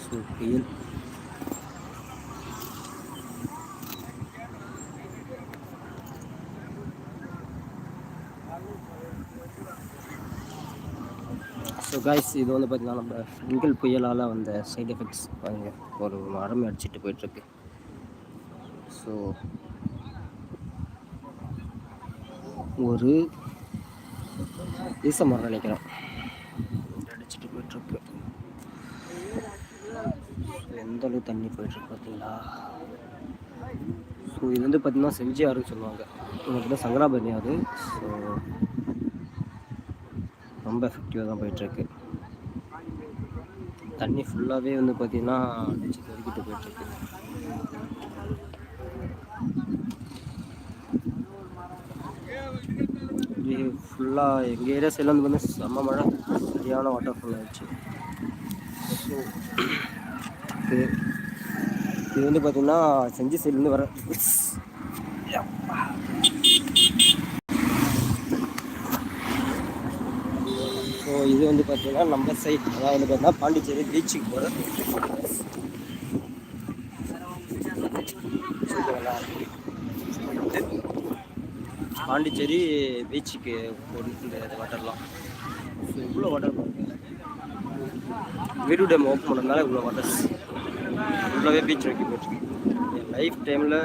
So புயல் so guys, இது வந்து பார்த்திங்கன்னா நம்ம பெங்கல் புயலால் வந்த சைடு எஃபெக்ட்ஸ் பாருங்க. ஒரு மரம் அடிச்சுட்டு போயிட்டுருக்கு. ஸோ ஒரு ஈச மரம் நினைக்கிறேன் அடிச்சுட்டு போயிட்டுருக்கு. எந்த அளவு தண்ணி போயிட்டுருக்கு பார்த்தீங்களா? ஸோ இது வந்து பார்த்திங்கன்னா செஞ்சி ஆறுன்னு சொல்லுவாங்க. பார்த்தீங்கன்னா சங்கராபரணி ஆறு. ஸோ ரொம்ப எஃபெக்டிவாக தான் போயிட்டுருக்கு. தண்ணி ஃபுல்லாகவே வந்து பார்த்திங்கன்னா அடிச்சு தெறிக்கிட்டு போயிட்டுருக்கு. ஃபுல்லாக எங்கள் ஏரியா சைடில் வந்து பார்த்தீங்கன்னா செம்ம மழை, சரியான வாட்டர் ஃபால் ஆகிடுச்சு. ஸோ இது வந்து பார்த்திங்கன்னா செஞ்சி சைட்லேருந்து வர ஸோ இது வந்து பார்த்திங்கன்னா நம்ம சைட், அதாவது வந்து பார்த்தீங்கன்னா பாண்டிச்சேரி பீச்சுக்கு போகிற பாண்டிச்சேரி பீச்சுக்கு போட்டு இந்த வாட்டர்லாம். ஸோ இவ்வளோ வாட்டர் வீடு டேம் ஓப்பன் பண்ணதுனால இவ்வளோ வாட்டர்ஸ் ஃபுல்லாகவே பீச் வைக்க போயிட்டுருக்கு. என் லைஃப் டைமில்